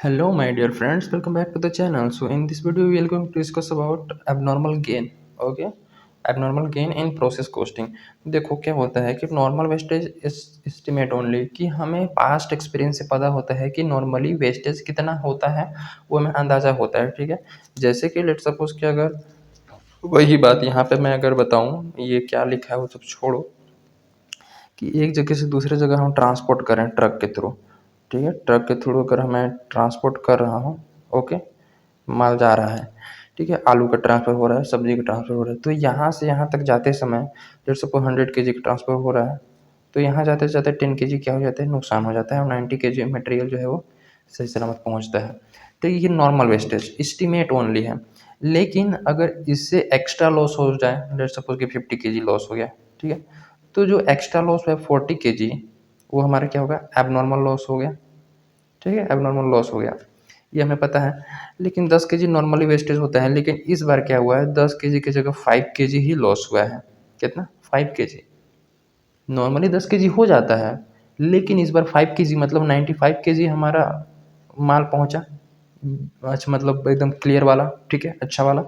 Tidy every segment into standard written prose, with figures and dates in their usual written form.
Hello, my dear friends. Welcome back to the channel. So, in this video, we are going to discuss about abnormal gain. Okay, abnormal gain in process costing. देखो क्या होता है कि normal wastage estimate only कि हमें past experience से पता होता है कि नॉर्मली वेस्टेज कितना होता है, वो हमें अंदाज़ा होता है। ठीक है, जैसे कि लेट सपोज कि अगर वही बात यहाँ पे मैं अगर बताऊँ, ये क्या लिखा है वो सब छोड़ो, कि एक जगह से दूसरे जगह हम ट्रांसपोर्ट करें ट्रक के थ्रू। ठीक है, ट्रक के थ्रू अगर मैं ट्रांसपोर्ट कर रहा हूँ, ओके, माल जा रहा है। ठीक है, आलू का ट्रांसफ़र हो रहा है, सब्जी का ट्रांसफ़र हो रहा है, तो यहाँ से यहाँ तक जाते समय लेट्स सपोज 100 kg का ट्रांसफ़र हो रहा है, तो यहाँ जाते जाते 10 kg क्या हो जाता है, नुकसान हो जाता है, और 90 kg मटेरियल जो है वो सही सलामत पहुँचता है। तो ये नॉर्मल वेस्टेज एस्टीमेट ओनली है। लेकिन अगर इससे एक्स्ट्रा लॉस हो जाए, लेट्स सपोज कि 50 kg लॉस हो गया, ठीक है, तो जो एक्स्ट्रा लॉस है 40 kg, वो हमारा क्या होगा, एबनॉर्मल लॉस हो गया। ठीक है, एबनॉर्मल लॉस हो गया, ये हमें पता है। लेकिन 10 kg नॉर्मली वेस्टेज होता है, लेकिन इस बार क्या हुआ है, 10 kg की जगह 5 kg ही लॉस हुआ है। कितना, 5 kg। नॉर्मली 10 kg हो जाता है, लेकिन इस बार 5 kg मतलब 95 kg हमारा माल पहुंचा। अच्छा, मतलब एकदम क्लियर वाला, ठीक है, अच्छा वाला।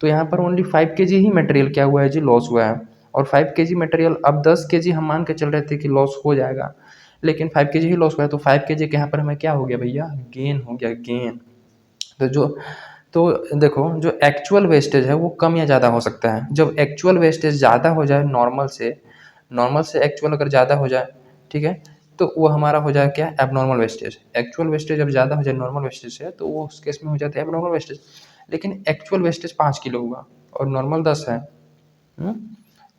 तो यहाँ पर ओनली 5 kg ही मटेरियल क्या हुआ है जी, लॉस हुआ है। और 5 kg मटेरियल, अब 10 kg हम मान के चल रहे थे कि लॉस हो जाएगा, लेकिन 5 kg ही लॉस हुआ है, तो 5 kg के यहाँ पर हमें क्या हो गया भैया, गेन हो गया, गेन। तो जो तो देखो, जो एक्चुअल वेस्टेज है वो कम या ज़्यादा हो सकता है। जब एक्चुअल वेस्टेज ज़्यादा हो जाए नॉर्मल से एक्चुअल अगर ज़्यादा हो जाए, ठीक है, तो वो हमारा हो जाए क्या, एबनॉर्मल वेस्टेज। एक्चुअल वेस्टेज जब ज़्यादा हो जाए नॉर्मल वेस्टेज से, तो वो उस केस में हो जाता है एबनॉर्मल वेस्टेज। लेकिन एक्चुअल वेस्टेज 5 किलो हुआ और नॉर्मल 10 है। हुँ?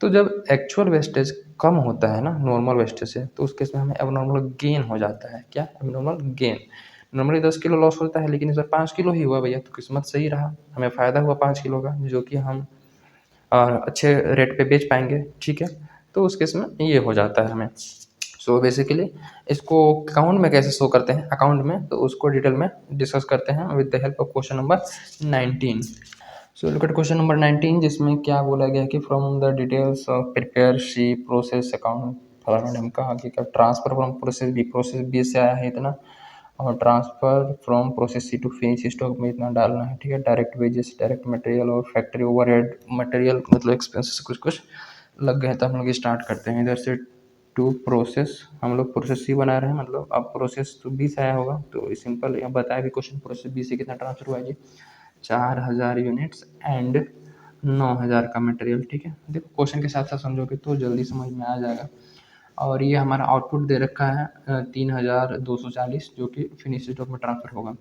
तो जब एक्चुअल वेस्टेज कम होता है ना नॉर्मल वेस्टेज से, तो उस केस में हमें एबनॉर्मल गेन हो जाता है। क्या, abnormal gain. Normally 10 kilo loss होता है, लेकिन इस बार 5 किलो ही हुआ भैया, तो किस्मत सही रहा, हमें फ़ायदा हुआ 5 किलो का, जो कि हम अच्छे रेट पे बेच पाएंगे। ठीक है, तो उस केस में ये हो जाता है हमें। सो बेसिकली इसको अकाउंट में कैसे शो करते हैं, अकाउंट में, तो उसको डिटेल में डिस्कस करते हैं with the help of question number 19। So look at question number 19, जिसमें क्या बोला गया है कि from the details of prepare C process account, फलाना ढमका आगे का ट्रांसफर फ्रॉम प्रोसेस बी से आया है इतना, और transfer from process C to finish stock में इतना डालना है। ठीक है, डायरेक्ट वेजेस, डायरेक्ट मटेरियल और फैक्ट्री ओवरहेड, मटेरियल मतलब एक्सपेंसेस कुछ कुछ लग गए। तो हम लोग स्टार्ट करते हैं इधर से। टू प्रोसेस, हम लोग प्रोसेस सी बना रहे हैं, मतलब अब प्रोसेस तो बी से आया होगा, तो सिंपल यहाँ बताया भी क्वेश्चन, प्रोसेस बी से कितना ट्रांसफर हुआ है जी, 4000 यूनिट्स एंड 9000 का मटेरियल। ठीक है, देखो क्वेश्चन के साथ साथ समझोगे तो जल्दी समझ में आ जाएगा। और ये हमारा आउटपुट दे रखा है 3240, जो कि फिनिश स्टॉक में ट्रांसफर होगा।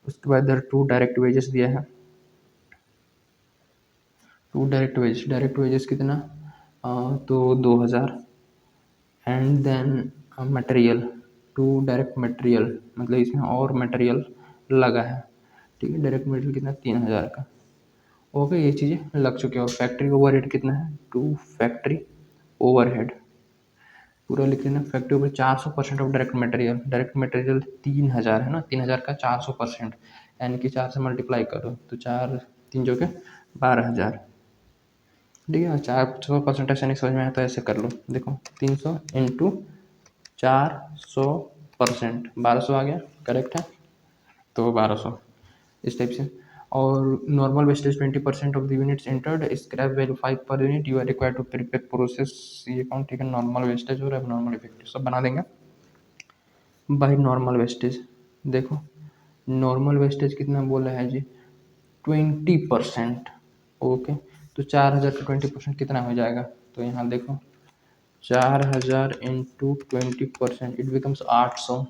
उसके बाद इधर टू डायरेक्ट वेजेस दिया है, टू डायरेक्ट वेजेस कितना, तो 2000, and then material, to direct material, मतलब इसमें और मटेरियल लगा है। ठीक है, डायरेक्ट मटेरियल कितना, 3000 का। ओके, ये चीज़ें लग चुकी है। और फैक्ट्री ओवरहेड कितना है, टू फैक्ट्री ओवरहेड, पूरा लिख लेना। Factory over 400% of direct material 3000 है ना, 3000 का 400%, यानी कि 4 से मल्टीप्लाई करो, तो 4 3 जो के 12,000। ठीक है, 400% ऐसे नहीं समझ में आया तो ऐसे कर लो, देखो 300 इंटू 400%, 1200 आ गया, करेक्ट है, तो 1200 इस टाइप से। और normal wastage 20% of the units entered, scrap value 5 पर unit, you are required to prepare process ये अकाउंट। ठीक है, नॉर्मल वेस्टेज और एबनॉर्मल इफेक्टिव सब बना देंगे बाई नॉर्मल वेस्टेज। देखो नॉर्मल वेस्टेज कितना बोला है जी, 20%। ओके, तो 4000 का 20% कितना हो जाएगा, तो यहाँ देखो 4000 इंटू 20%, इट बिकम्स 800,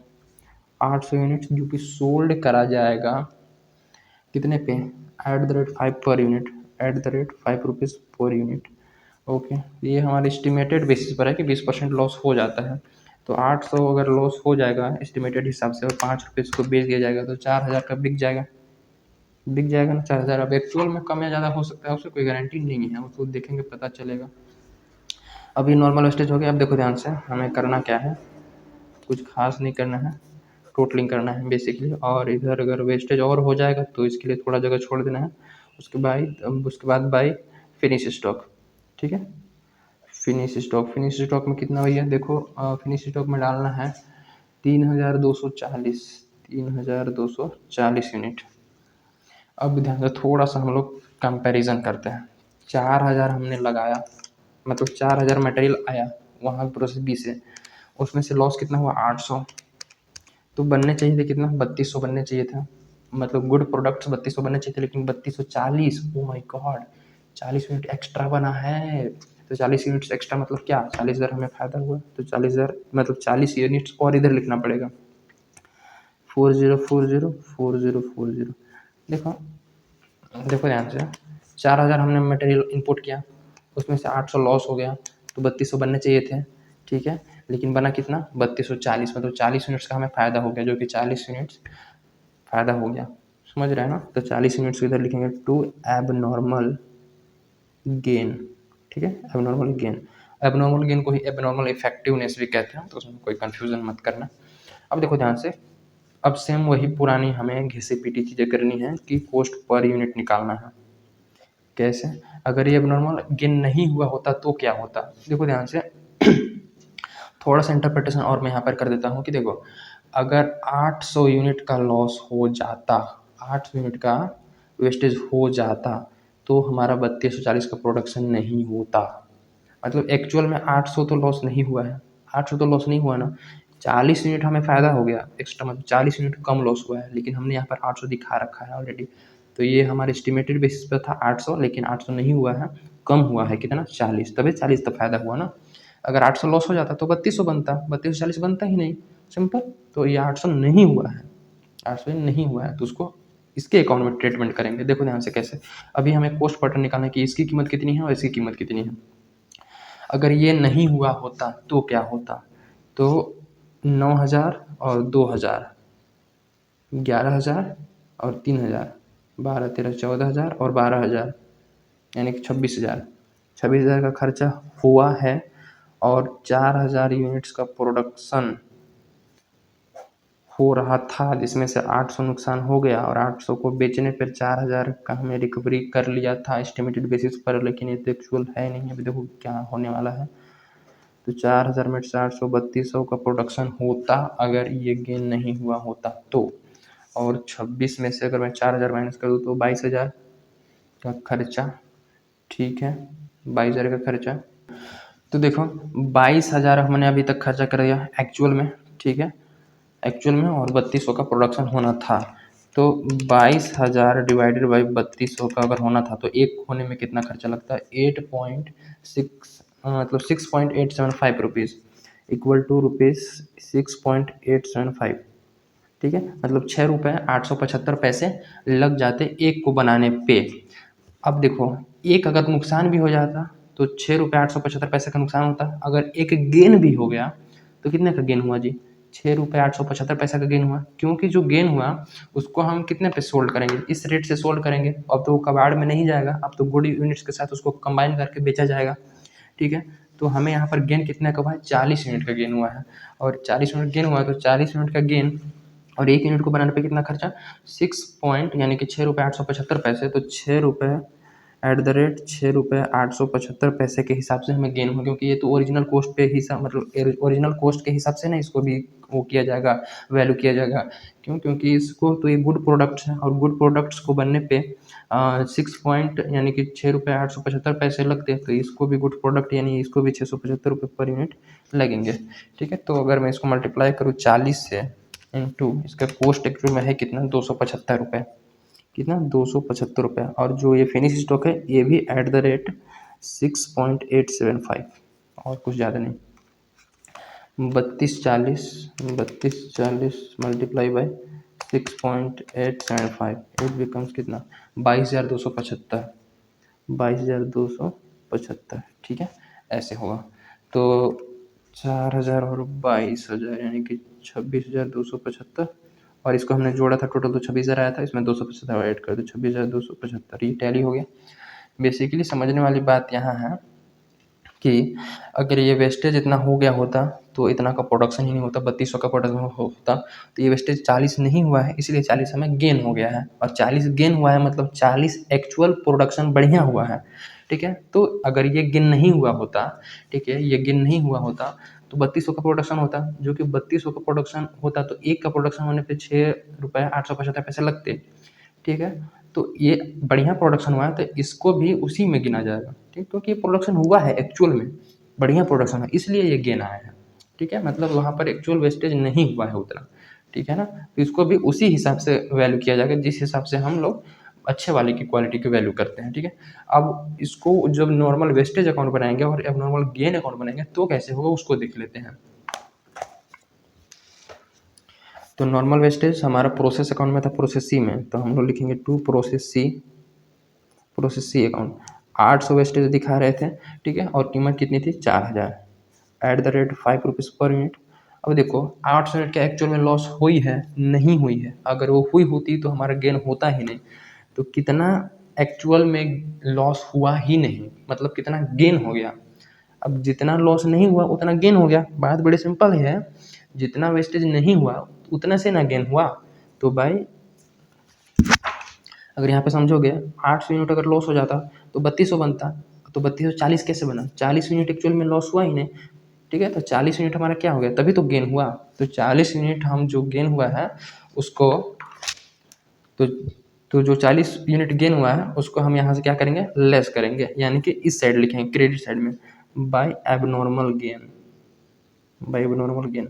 800 यूनिट्स, जो कि सोल्ड करा जाएगा कितने पे, एट द रेट 5 पर unit, at the rate 5 rupees per unit. Okay, ये हमारे एस्टिमेटेड बेसिस पर है कि 20% लॉस हो जाता है। तो 800 अगर लॉस हो जाएगा एस्टिमेटेड हिसाब से, और 5 रुपये को बेच दिया जाएगा, तो 4000 का बिक जाएगा ना 4000। अब एक्चुअल में कम या ज़्यादा हो सकता है, उससे कोई गारंटी नहीं है, उसको देखेंगे पता चलेगा। अभी नॉर्मल स्टेज हो गया। अब देखो ध्यान से, हमें करना क्या है, कुछ खास नहीं करना है, टोटलिंग करना है बेसिकली। और इधर अगर वेस्टेज और हो जाएगा तो इसके लिए थोड़ा जगह छोड़ देना है। उसके बाद बाई फिनिश स्टॉक। ठीक है, फिनिश स्टॉक में कितना भैया, देखो फिनिश स्टॉक में डालना है 3240, 3240 यूनिट। अब ध्यान से थोड़ा सा हम लोग कंपैरिजन करते हैं। 4000 हमने लगाया, मतलब 4000 मटेरियल आया वहाँ प्रोसेस बी से, उसमें से लॉस कितना हुआ 800। तो बनने चाहिए थे कितना 3200 बनने चाहिए था, मतलब गुड प्रोडक्ट्स 3200 बनने चाहिए थे, लेकिन 3240, oh my God 40 unit extra बना है। तो 40 यूनिट्स एक्स्ट्रा मतलब क्या, 40,000 हमें फायदा हुआ। तो 40,000 मतलब 40 यूनिट्स और इधर लिखना पड़ेगा 40404040। देखो देखो ध्यान से, 4000 हमने मटेरियल इंपोर्ट किया, उसमें से 800 लॉस हो गया, तो 3200 बनने चाहिए थे, ठीक है, लेकिन बना कितना 3240, मतलब 40 यूनिट्स का हमें फ़ायदा हो गया, जो कि 40 यूनिट्स फ़ायदा हो गया, समझ रहे हैं ना। तो 40 यूनिट्स इधर लिखेंगे टू एब नॉर्मल गेन, ठीक है, एब नॉर्मल गेन। एब नॉर्मल गेन को ही एब नॉर्मल इफेक्टिवनेस भी कहते हैं, तो उसमें कोई कन्फ्यूज़न मत करना। अब देखो ध्यान से, अब सेम वही पुरानी हमें घिसी पीटी चीज़ें करनी है कि कॉस्ट पर यूनिट निकालना है। कैसे, अगर ये एबनॉर्मल गेन नहीं हुआ होता तो क्या होता, देखो ध्यान से थोड़ा सा इंटरप्रिटेशन और मैं यहाँ पर कर देता हूँ कि देखो, अगर 800 यूनिट का लॉस हो जाता, 800 यूनिट का वेस्टेज हो जाता, तो हमारा 3240 का प्रोडक्शन नहीं होता। मतलब एक्चुअल में 800 तो लॉस नहीं हुआ है, 800 तो लॉस नहीं हुआ ना, 40 यूनिट हमें फ़ायदा हो गया एक्स्ट्रा, मतलब 40 यूनिट कम लॉस हुआ है, लेकिन हमने यहाँ पर 800 दिखा रखा है ऑलरेडी। तो ये हमारे एस्टिमेटेड बेसिस पर था 800, लेकिन 800 नहीं हुआ है, कम हुआ है कितना 40, तभी 40 तो फ़ायदा हुआ ना। अगर 800 लॉस हो जाता तो 3200 बनता, 3240 बनता ही नहीं, सिंपल। तो ये 800 नहीं हुआ है, 800 नहीं हुआ है, तो उसको इसके अकाउंट में ट्रीटमेंट करेंगे। देखो ध्यान से कैसे, अभी हमें कॉस्ट पैटर्न निकालना है कि इसकी कीमत कितनी है और इसकी कीमत कितनी है। अगर ये नहीं हुआ होता तो क्या होता, तो 9000 और 2000, 11000 और 3000, 12 13 14,000 और 12,000, यानी कि 26,000, 26,000 का खर्चा हुआ है, और 4000 यूनिट्स का प्रोडक्शन हो रहा था, जिसमें से 800 नुकसान हो गया, और 800 को बेचने पर 4000 का हमें रिकवरी कर लिया था एस्टिमेटेड बेसिस पर, लेकिन ये तो एक्चुअल है नहीं। अभी देखो क्या होने वाला है। तो 4000 में 400 3200 का प्रोडक्शन होता अगर ये गेन नहीं हुआ होता तो, और 26 में से अगर मैं 4000 माइनस कर दूँ तो 22,000 का खर्चा, ठीक है, 22,000 का खर्चा। तो देखो 22,000 हमने अभी तक खर्चा कर दिया एक्चुअल में, ठीक है, एक्चुअल में, और 3200 का प्रोडक्शन होना था। तो 22,000 डिवाइडेड बाई 3200 का अगर होना था तो एक होने में कितना खर्चा लगता है, 8.6 मतलब 6.875 रुपीज़, इक्वल टू रुपीज़ 6.875, ठीक है, मतलब 6 रुपये 875 पैसे लग जाते एक को बनाने पे। अब देखो, एक अगर नुकसान भी हो जाता तो 6 रुपये 875 पैसे का नुकसान होता, अगर एक गेन भी हो गया तो कितने का गेन हुआ जी, 6 रुपये 875 पैसा का गेन हुआ, क्योंकि जो गेन हुआ उसको हम कितने पे सोल्ड करेंगे, इस रेट से सोल्ड करेंगे। अब तो वो कबाड़ में नहीं जाएगा, अब तो गुड यूनिट्स के साथ उसको कंबाइन करके बेचा जाएगा, ठीक है। तो हमें यहाँ पर गेन कितने का हुआ है, 40 यूनिट का गेन हुआ है, और 40 यूनिट गेन हुआ है, तो 40 यूनिट का गेन और एक यूनिट को बनाने पे कितना खर्चा, 6 पॉइंट यानी कि 6 रुपये 875 पैसे, तो 6 रुपये 875 पैसे के हिसाब से हमें गेन हुआ, क्योंकि ये तो ओरिजिनल कॉस्ट पे हिसाब, मतलब ओरिजिनल कॉस्ट के हिसाब से ना इसको भी वो किया जाएगा, वैल्यू किया जाएगा। क्यों, क्योंकि इसको तो ये गुड प्रोडक्ट्स हैं, और गुड प्रोडक्ट्स को बनने पे 6 पॉइंट यानी कि 6 रुपये 875 पैसे लगते हैं, तो इसको भी गुड प्रोडक्ट यानी इसको भी 675 रुपये पर यूनिट लगेंगे, ठीक है। तो अगर मैं इसको मल्टीप्लाई करूँ 40 से इंटू इसका कॉस्ट एक्चुअल में है कितना 275 रुपये, कितना 275 रुपये, और जो ये फिनिश स्टॉक है ये भी एट द रेट 6.875, और कुछ ज़्यादा नहीं। 3240 मल्टीप्लाई बाई 6.875, इट बिकम्स कितना 22,275, 22,275, ठीक है, ऐसे होगा। तो 4000 और 22,000 यानी कि 26,275, और इसको हमने जोड़ा था टोटल तो 26,000 आया था, इसमें 275 ऐड कर दो, 26,275, ये टैली हो गया। बेसिकली समझने वाली बात यहाँ है कि अगर ये वेस्टेज इतना हो गया होता तो इतना का प्रोडक्शन ही नहीं होता, 3200 का प्रोडक्शन होता, तो ये वेस्टेज 40 नहीं हुआ है, इसलिए 40 हमें गेन हो गया है, और 40 गेन हुआ है मतलब 40 एक्चुअल प्रोडक्शन बढ़िया हुआ है, ठीक है। तो अगर ये गेन नहीं हुआ होता, ठीक है, ये गेन नहीं हुआ होता तो 3200 का प्रोडक्शन होता, जो कि 3200 का प्रोडक्शन होता तो एक का प्रोडक्शन होने पे 6 रुपये 875 पैसे लगते, ठीक है। तो ये बढ़िया प्रोडक्शन हुआ है तो इसको भी उसी में गिना जाएगा, ठीक, क्योंकि ये प्रोडक्शन हुआ है एक्चुअल में, बढ़िया प्रोडक्शन है इसलिए ये गेन आया है, ठीक है। मतलब वहाँ पर एक्चुअल वेस्टेज नहीं हुआ है उतना, ठीक है ना। तो इसको भी उसी हिसाब से वैल्यू किया जाएगा जिस हिसाब से हम लोग अच्छे वाले की क्वालिटी की वैल्यू करते हैं, ठीक है। अब इसको जब नॉर्मल वेस्टेज अकाउंट बनाएंगे और एबनॉर्मल गेन अकाउंट बनाएंगे तो कैसे होगा उसको देख लेते हैं। तो नॉर्मल वेस्टेज हमारा प्रोसेस अकाउंट में था, प्रोसेस सी में, तो हम लोग लिखेंगे to process C account 800 wastage दिखा रहे थे, ठीक है, और कीमत कितनी थी 4000 at the rate 5 rupees per unit. अब देखो 800 यूनिट का एक्चुअल में लॉस हुई है नहीं हुई है, अगर वो हुई होती तो हमारा गेन होता ही नहीं, तो कितना एक्चुअल में लॉस हुआ ही नहीं, मतलब कितना गेन हो गया। अब जितना लॉस नहीं हुआ उतना गेन हो गया, बात बड़ी सिंपल है, जितना वेस्टेज नहीं हुआ उतना से ना गेन हुआ। तो भाई अगर यहाँ पे समझोगे 800 यूनिट अगर लॉस हो जाता तो 3200 बनता, तो 3240 कैसे बना, 40 यूनिट एक्चुअल में लॉस हुआ ही नहीं, ठीक है। तो 40 यूनिट हमारा क्या हो गया, तभी तो गेन हुआ। तो 40 यूनिट हम जो गेन हुआ है उसको तो तो जो 40 यूनिट गेन हुआ है उसको हम यहाँ से क्या करेंगे, लेस करेंगे, यानी कि इस साइड लिखेंगे क्रेडिट साइड में, by abnormal gain, by abnormal gain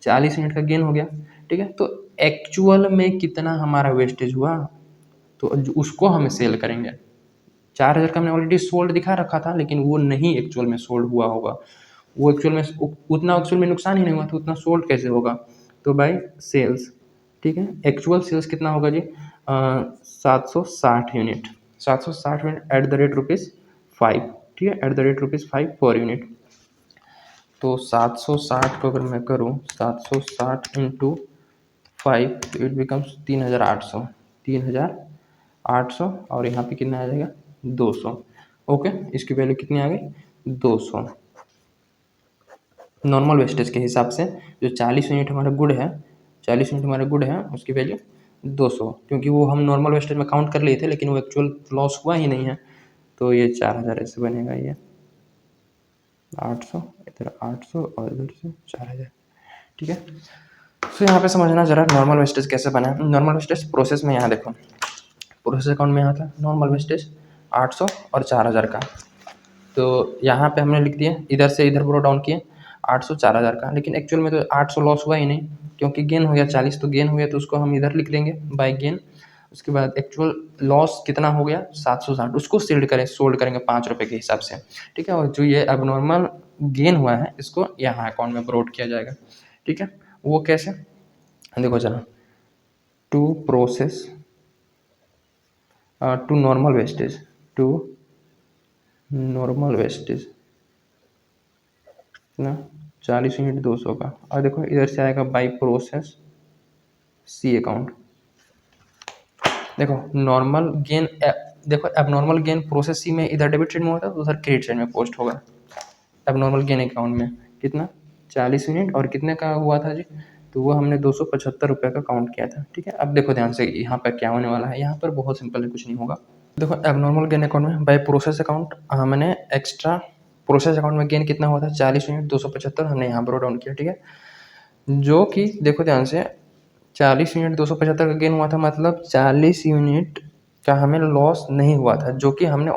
40 unit का गेन हो गया, ठीक है। तो एक्चुअल में कितना हमारा वेस्टेज हुआ तो उसको हम सेल करेंगे। 4000 का हमने ऑलरेडी सोल्ड दिखा रखा था, लेकिन वो नहीं एक्चुअल में सोल्ड हुआ होगा, वो एक्चुअल में उतना एक्चुअल में नुकसान ही नहीं हुआ तो उतना सोल्ड कैसे होगा। तो बाई सेल्स, ठीक है, एक्चुअल सेल्स कितना होगा जी 760 unit, 760 unit at the rate ₹5, ठीक है, एट द रेट ₹5 पर यूनिट। तो 760 को अगर मैं करूँ 760 इंटू 5 तो इट बिकम्स 3800, 3800, और यहाँ पे कितना आ जाएगा 200, ओके, इसकी वैल्यू कितनी आ गई 200। नॉर्मल वेस्टेज के हिसाब से जो 40 यूनिट हमारा गुड है, 40 यूनिट हमारा गुड है उसकी वैल्यू 200, क्योंकि वो हम नॉर्मल वेस्टेज में काउंट कर लिए थे लेकिन वो एक्चुअल लॉस हुआ ही नहीं है, तो ये 4000 ऐसे बनेगा, ये 800 इधर 800 और इधर से 4000, ठीक है। तो यहाँ पे समझना जरा नॉर्मल वेस्टेज कैसे बना है। नॉर्मल वेस्टेज प्रोसेस में यहाँ देखो, प्रोसेस अकाउंट में यहाँ था नॉर्मल वेस्टेज 800 और 4000 का, तो यहाँ पे हमने लिख दिया, इधर से इधर ब्रो डाउन किए 800 4000 का, लेकिन एक्चुअल में तो 800 लॉस हुआ ही नहीं क्योंकि गेन हो गया 40, तो गेन हो गया तो उसको हम इधर लिख देंगे बाय गेन। उसके बाद एक्चुअल लॉस कितना हो गया 760, उसको सोल्ड करेंगे 5 रुपये के हिसाब से, ठीक है। और जो ये अब नॉर्मल गेन हुआ है इसको यहाँ अकाउंट में ब्रोड किया जाएगा, ठीक है। वो कैसे, देखो जरा, to process to normal wastage, to normal wastage ना 40 यूनिट 200 का, और देखो इधर से आएगा बाई प्रोसेस सी अकाउंट। देखो नॉर्मल गेन, देखो अब नॉर्मल गेन प्रोसेस सी में इधर डेबिट साइड में होता है तो उधर क्रेडिट साइड में पोस्ट होगा। अब नॉर्मल गेन अकाउंट में कितना 40 यूनिट और कितने का हुआ था जी, तो वो हमने 275 रुपये का काउंट किया था, ठीक है। अब देखो ध्यान से यहाँ पर क्या होने वाला है, यहाँ पर बहुत सिंपल है, कुछ नहीं होगा। देखो अब नॉर्मल गेन अकाउंट में बाय प्रोसेस अकाउंट हमने एक्स्ट्रा प्रोसेस अकाउंट में गेन कितना हुआ था 40 यूनिट 275 हमने यहाँ ब्रो डाउन किया, ठीक है। जो कि देखो ध्यान से 40 यूनिट 275 का गेन हुआ था, मतलब 40 यूनिट का हमें लॉस नहीं हुआ था, जो कि हमने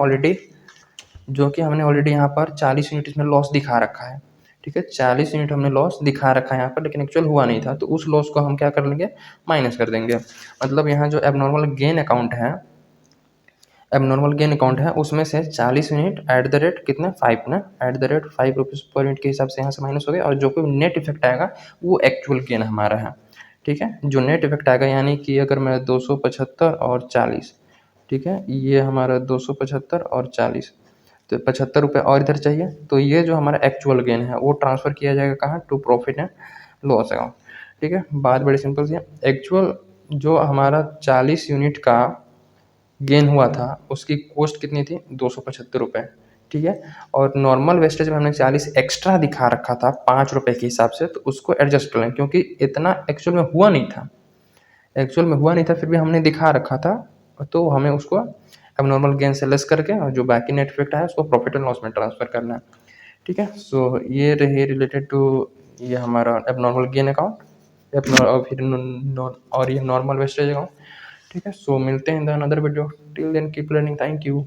ऑलरेडी यहाँ पर 40 यूनिट इसमें लॉस दिखा रखा है, ठीक है। 40 यूनिट हमने लॉस दिखा रखा है यहाँ पर, लेकिन एक्चुअल हुआ नहीं था, तो उस लॉस को हम क्या कर लेंगे, माइनस कर देंगे। मतलब यहाँ जो एबनॉर्मल गेन अकाउंट है, एबनॉर्मल गेन अकाउंट है उसमें से 40 यूनिट एट द रेट कितना 5 ना, at the rate 5 rupees per unit के हिसाब से यहाँ से माइनस हो गया, और जो कोई नेट इफेक्ट आएगा वो एक्चुअल गेन हमारा है, ठीक है। जो नेट इफेक्ट आएगा यानी कि अगर मैं 275 और 40, ठीक है, ये हमारा 275 और 40, तो 75 रुपये और इधर चाहिए, तो ये जो हमारा एक्चुअल गेन है वो ट्रांसफ़र किया जाएगा कहाँ, to profit and loss account, ठीक है। बात बड़ी सिंपल सी है, एक्चुअल जो हमारा 40 यूनिट का गेन हुआ था उसकी कॉस्ट कितनी थी 275 रुपये, ठीक है। और नॉर्मल वेस्टेज में हमने 40 एक्स्ट्रा दिखा रखा था 5 रुपये के हिसाब से, तो उसको एडजस्ट कर लें क्योंकि इतना एक्चुअल में हुआ नहीं था, एक्चुअल में हुआ नहीं था, फिर भी हमने दिखा रखा था, तो हमें उसको अब नॉर्मल गेन से लेस करके और जो बाकी नेट इफेक्ट है उसको प्रॉफिट एंड लॉस में ट्रांसफर करना है, ठीक है। सो ये रहे रिलेटेड टू ये हमारा एबनॉर्मल गेन अकाउंट और फिर और ये नॉर्मल वेस्टेज अकाउंट। ठीक है। सो मिलते हैं in the another video. Till then keep learning. Thank you.